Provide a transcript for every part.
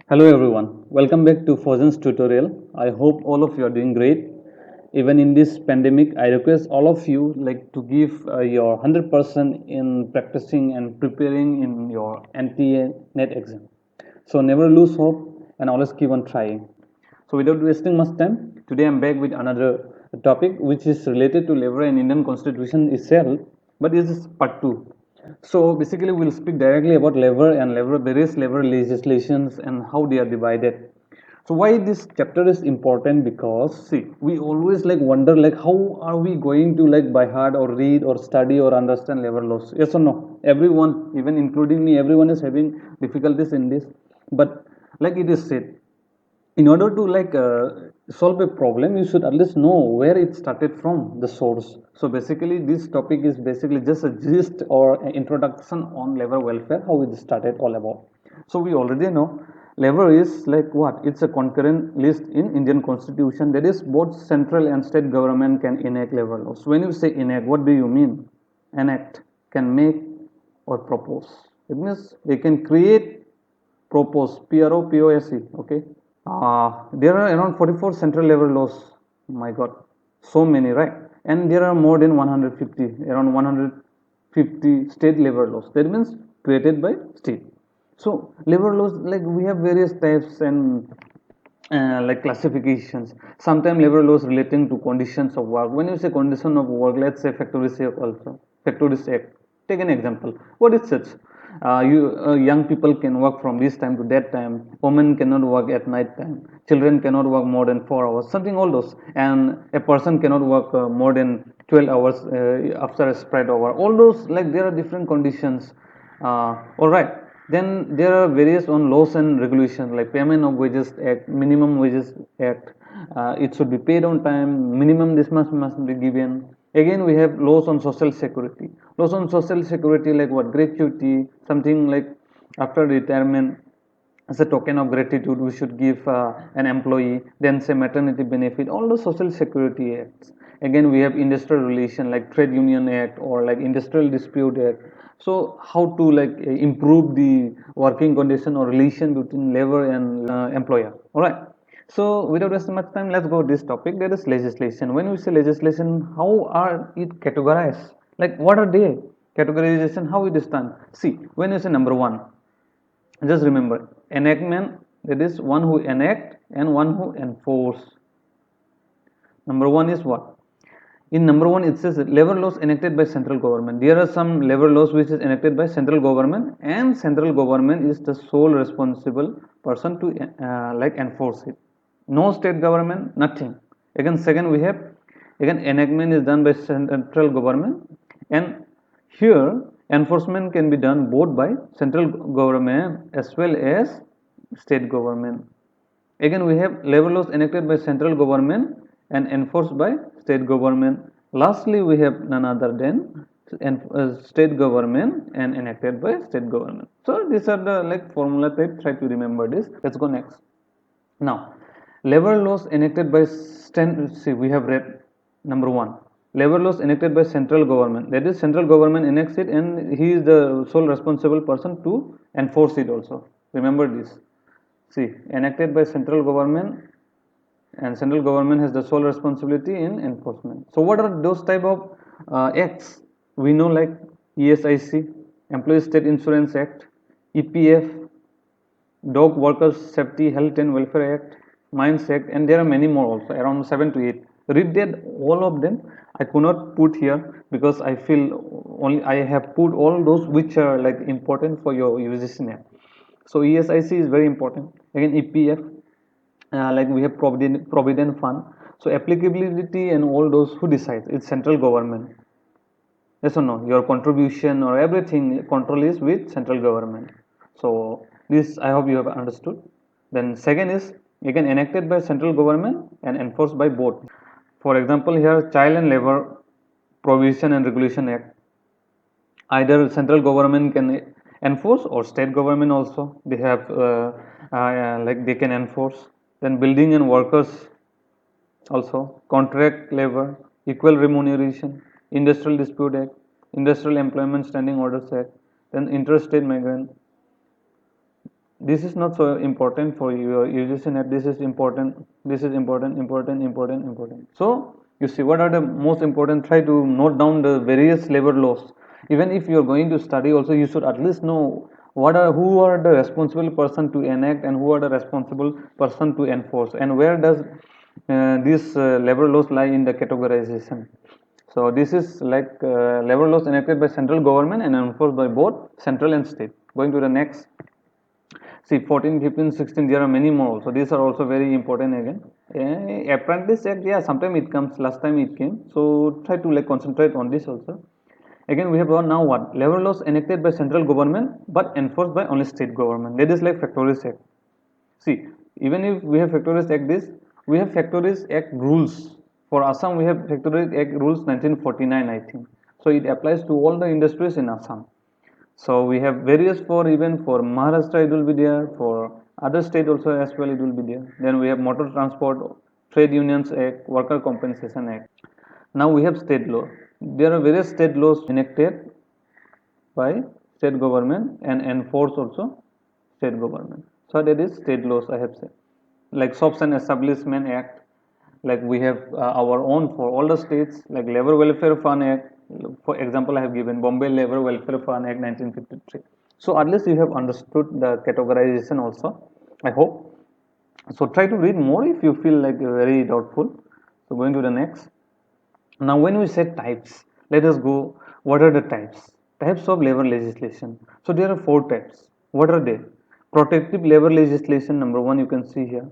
Hello everyone, welcome back to Frozen's tutorial. I hope all of you are doing great. Even in this pandemic, I request all of you to give your 100% in practicing and preparing in your NTA net exam. So never lose hope and always keep on trying. So without wasting much time, today I'm back with another topic which is related to labor and Indian Constitution itself, but this is part 2. So basically we'll speak directly about labor and various labor legislations and how they are divided. So why this chapter is important, because see, we always wonder how are we going to by heart or read or study or understand labor laws? Yes or no? Everyone, even including me, everyone is having difficulties in this. But like it is said, in order to solve a problem, you should at least know where it started from, the source. So basically this topic is basically just a gist or an introduction on labor welfare, how it started all about. So we already know labor is what, it's a concurrent list in Indian Constitution, that is both central and state government can enact labor laws. When you say enact, what do you mean? Enact, can make or propose. It means they can create, propose, PROPOSE, okay. There are around 44 central level laws. My God, so many, right? And there are more than 150, around 150 state labor laws. That means created by state. So labor laws, we have various types and classifications. Sometimes labor laws relating to conditions of work. When you say condition of work, let's say Factories Act also. Factories Act. Take an example. What is such? Young people can work from this time to that time. Women cannot work at night time. Children cannot work more than 4 hours. Something all those. And a person cannot work more than 12 hours after a spread over. All those, there are different conditions. All right. Then there are various on laws and regulations like Payment of Wages Act, Minimum Wages Act. It should be paid on time. Minimum this much must be given. Again, we have laws on social security. Laws on social security, like what, gratuity, something like after retirement, as a token of gratitude we should give an employee. Then say maternity benefit, all the social security acts. Again, we have industrial relation like Trade Union Act or like Industrial Dispute Act. So how to improve the working condition or relation between labor and employer. All right. So without wasting much time, let's go to this topic. There is legislation. When we say legislation, how are it categorized? Like what are they? Categorization, how it is done? See, when you say number one, just remember, enactment, that is one who enact and one who enforce. Number one is what? In number one, it says labor laws enacted by central government. There are some labor laws which is enacted by central government, and central government is the sole responsible person to enforce it. No state government, nothing. Again, second we have, again, enactment is done by central government, and here enforcement can be done both by central government as well as state government. Again, we have labor laws enacted by central government and enforced by state government. Lastly, we have none other than state government and enacted by state government. So these are the formula type. Try to remember this. Let's go next. Now, labor laws enacted by see, we have read number one. Labor laws enacted by central government. That is, central government enacts it, and he is the sole responsible person to enforce it also. Remember this. See, enacted by central government, and central government has the sole responsibility in enforcement. So what are those type of acts? We know like ESIC, Employee State Insurance Act, EPF, Dog Workers Safety, Health and Welfare Act, Mines Act, and there are many more also, around 7 to 8. Read that all of them. I could not put here because I feel only I have put all those which are important for your UGC NET. So ESIC is very important. Again, EPF, we have provident fund. So applicability and all those, who decides? It's central government. Yes or no? Your contribution or everything control is with central government. So this I hope you have understood. Then second is again enacted by central government and enforced by both. For example, here Child and Labor Provision and Regulation Act. Either central government can enforce or state government also. They have they can enforce. Then Building and Workers also, contract labor, equal remuneration, Industrial Dispute Act, Industrial Employment Standing Orders Act, then Interstate Migrant, This is not so important for your UGC net. This is important. This is important. So you see, what are the most important? Try to note down the various labor laws. Even if you are going to study, also you should at least know who are the responsible person to enact and who are the responsible person to enforce, and where does these labor laws lie in the categorization. So this is like labor laws enacted by central government and enforced by both central and state. Going to the next. See 14, 15, 16, there are many more. So these are also very important again. Apprentice Act, yeah, sometime it comes, last time it came. So try to like concentrate on this also. Again, we have now what? Labor laws enacted by central government but enforced by only state government. That is like Factories Act. See, even if we have Factories Act this, we have Factories Act rules. For Assam, we have Factories Act rules 1949, I think. So it applies to all the industries in Assam. So we have various for even for Maharashtra it will be there, for other state also as well it will be there. Then we have Motor Transport, Trade Unions Act, Worker Compensation Act. Now we have state law. There are various state laws enacted by state government and enforced also state government. So that is state laws I have said. Like Shops and Establishment Act, like we have our own for all the states, like Labor Welfare Fund Act. For example, I have given Bombay Labor Welfare Fund Act 1953. So at least you have understood the categorization also, I hope. So try to read more if you feel like very doubtful. So going to the next. Now, when we say types, let us go. What are the types? Types of labor legislation. So there are four types. What are they? Protective labor legislation, number one, you can see here.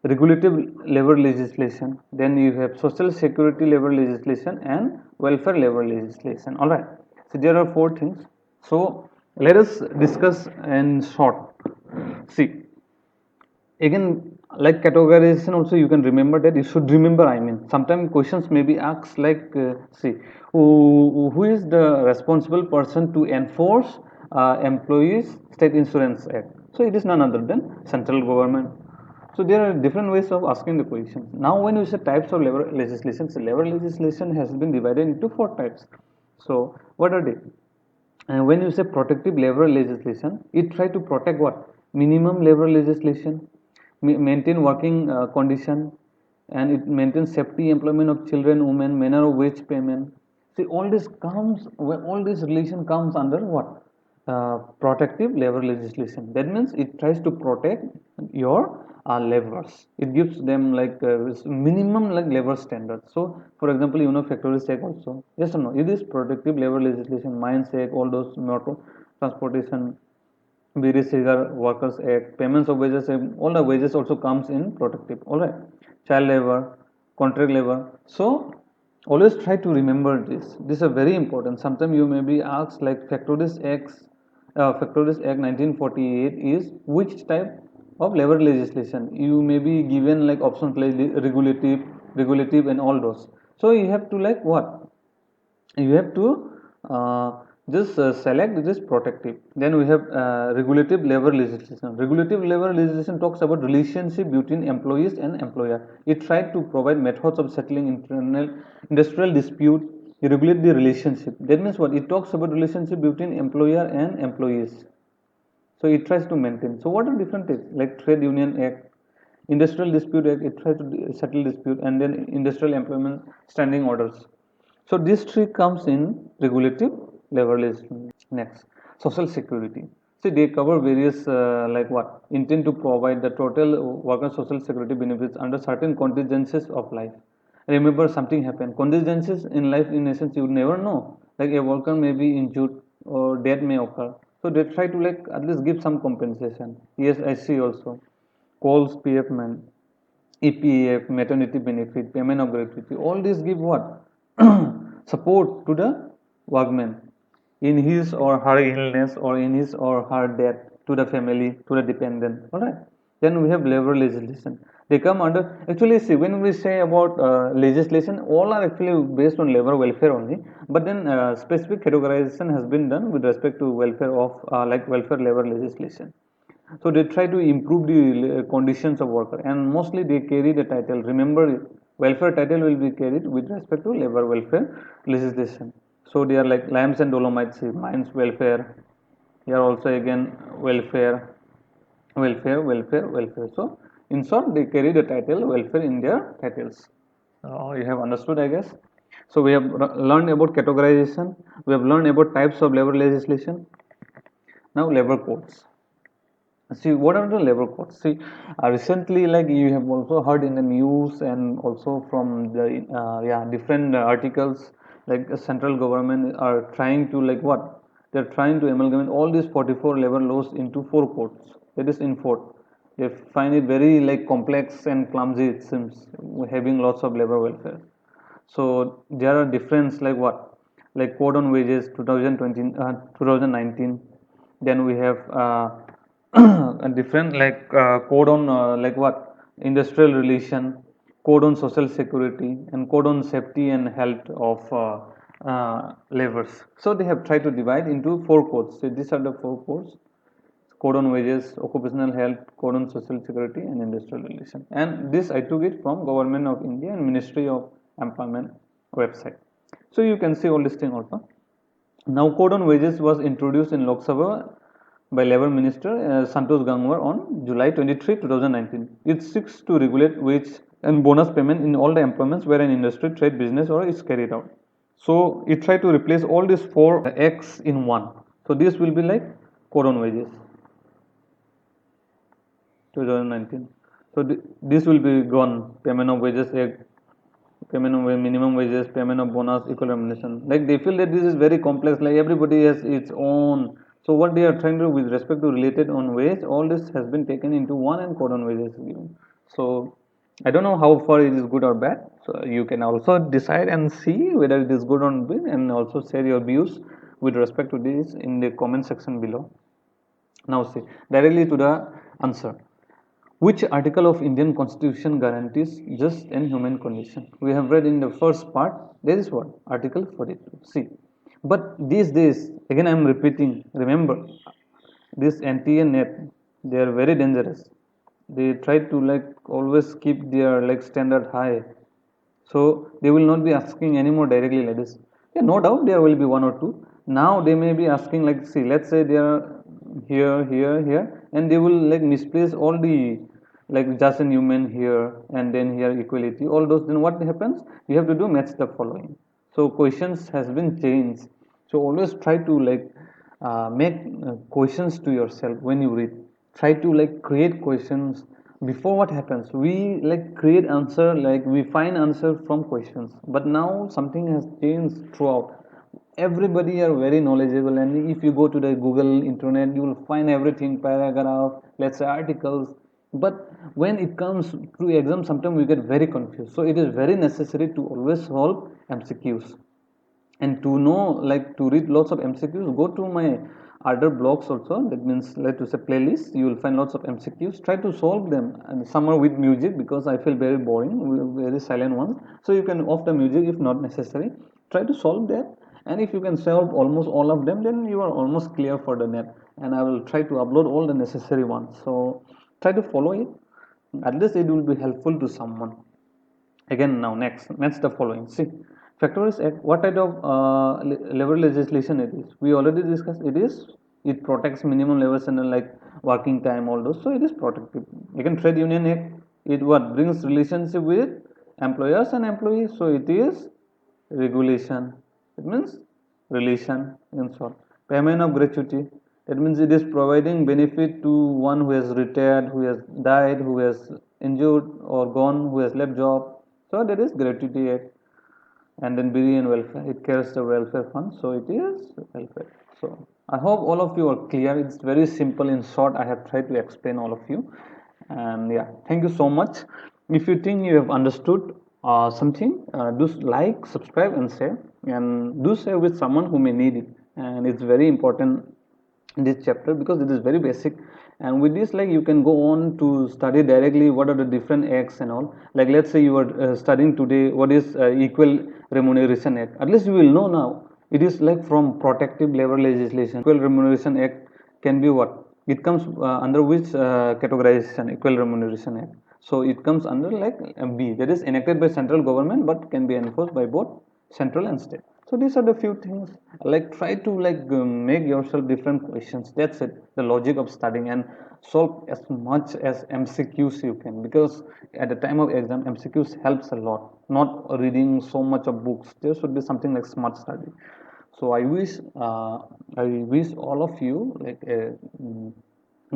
Regulative labor legislation. Then you have social security labor legislation and welfare labor legislation. All right. So there are four things. So let us discuss in short. See, again, like categorization also you can remember that. You should remember, I mean, sometimes questions may be asked like see, who is the responsible person to enforce employees state insurance act? So it is none other than central government. So there are different ways of asking the question. Now when we say types of labor legislation, so labor legislation has been divided into four types. So what are they? And when you say protective labor legislation, it try to protect what? Minimum labor legislation, maintain working condition, and it maintains safety employment of children, women, manner of wage payment. See, all this comes, all this relation comes under what? Protective labor legislation. That means it tries to protect your laborers. It gives them like minimum like labor standards. So, for example, you know Factories Act also. Yes or no? It is protective labor legislation. Mines Act, all those motor transportation, various cigar workers act, payments of wages, all the wages also comes in protective. All right, child labor, contract labor. So always try to remember this. This is very important. Sometimes you may be asked like Factories Act 1948 is which type of labor legislation? You may be given like options like regulative, and all those. So you have to like what? You have to just select this protective. Then we have regulative labor legislation. Regulative labor legislation talks about relationship between employees and employer. It tried to provide methods of settling internal industrial dispute, regulate the relationship. That means what? It talks about relationship between employer and employees. So it tries to maintain. So what are different things like Trade Union Act, Industrial Dispute Act? It tries to settle dispute, and then Industrial Employment Standing Orders. So this three comes in regulative labor legislation. Next, Social Security. See, they cover various like what? Intend to provide the total worker social security benefits under certain contingencies of life. Remember, something happened. Contingencies in life, in essence, you never know. Like a worker may be injured or death may occur. So they try to like at least give some compensation. Yes, I see also. Calls, PF man, EPF, maternity benefit, payment of gratuity. All these give what? Support to the workman in his or her illness or in his or her death, to the family, to the dependent. All right. Then we have labor legislation. They come under, actually, see, when we say about legislation, all are actually based on labor welfare only. But then specific categorization has been done with respect to welfare of like welfare labor legislation. So they try to improve the conditions of worker, and mostly they carry the title. Remember, welfare title will be carried with respect to labor welfare legislation. So they are like limes and dolomites, mines welfare. Here also again welfare. welfare. So in short, they carry the title welfare in their titles. You have understood, I guess. So we have learned about categorization, we have learned about types of labor legislation. Now labor codes. See, what are the labor codes? See, recently, like you have also heard in the news and also from the different articles, like the central government are trying to like what? They're trying to amalgamate all these 44 labor laws into 4 codes. That is in 4. They find it very like complex and clumsy. It seems having lots of labor welfare. So there are difference like what? Like code on wages 2020, 2019. Then we have a different like code on like what? Industrial relation, code on social security, and code on safety and health of laborers. So they have tried to divide into 4 codes. So these are the 4 codes: code on wages, occupational health, code on social security, and industrial relation. And this I took it from Government of India and Ministry of Employment website. So you can see all this thing also. Now code on wages was introduced in Lok Sabha by Labour Minister Santosh Gangwar on July 23, 2019. It seeks to regulate wage and bonus payment in all the employments where an industry, trade, business or is carried out. So it tried to replace all these 4 acts in one. So this will be like code on wages. 2019. So this will be gone. Payment of wages, payment of minimum wages, payment of bonus, equal remuneration. Like they feel that this is very complex. Like everybody has its own. So what they are trying to do with respect to related on wage, all this has been taken into one and code on wages given. So I don't know how far it is good or bad. So you can also decide and see whether it is good or bad, and also share your views with respect to this in the comment section below. Now see directly to the answer. Which article of Indian Constitution guarantees just and human condition? We have read in the first part, there is what? Article 42. See, but these days, again I am repeating, remember, this NTA net, they are very dangerous. They try to like always keep their like standard high. So they will not be asking anymore directly like this. Yeah, no doubt there will be one or two. Now they may be asking like, see, let's say they are here, and they will like misplace all the like just and human here and then here equality. All those. Then what happens? You have to do match the following. So questions has been changed. So always try to like make questions to yourself when you read. Try to like create questions. Before what happens, we like create answer, like we find answer from questions, but now something has changed throughout. Everybody are very knowledgeable, and if you go to the Google internet, you will find everything, paragraph, let's say articles. But when it comes to exam, sometimes we get very confused. So it is very necessary to always solve MCQs. And to know, like to read lots of MCQs, go to my other blogs also. That means, like to say playlist, you will find lots of MCQs. Try to solve them, and some are with music because I feel very boring, very silent ones. So you can off the music if not necessary. Try to solve that, and if you can solve almost all of them, then you are almost clear for the net. And I will try to upload all the necessary ones. So try to follow it. At least it will be helpful to someone. Again, now next the following. See, Factories Act, what type of labor legislation it is? We already discussed. It protects minimum labor standard like working time, all those. So it is protective. Again, Trade Union Act, it what brings relationship with employers and employees. So it is regulation. It means relation in short. Payment of gratuity. That means it is providing benefit to one who has retired, who has died, who has injured or gone, who has left job. So that is gratuity act. And then BD and welfare. It cares the welfare fund. So it is welfare. So I hope all of you are clear. It's very simple. In short, I have tried to explain all of you. And yeah, thank you so much. If you think you have understood something, do like, subscribe, and share. And do share with someone who may need it. And it's very important in this chapter because it is very basic. And with this, like you can go on to study directly what are the different acts and all. Like let's say you are studying today what is equal remuneration act. At least you will know now. It is like from protective labor legislation. Equal remuneration act can be what? It comes under which categorization? Equal remuneration act. So it comes under like B, that is enacted by central government but can be enforced by both central and state. So these are the few things. Like try to like make yourself different questions. That's it, the logic of studying. And solve as much as MCQs you can, because at the time of exam MCQs helps a lot, not reading so much of books. There should be something like smart study. So I wish all of you like a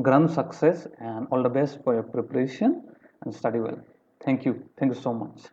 grand success and all the best for your preparation and study well. Thank you so much.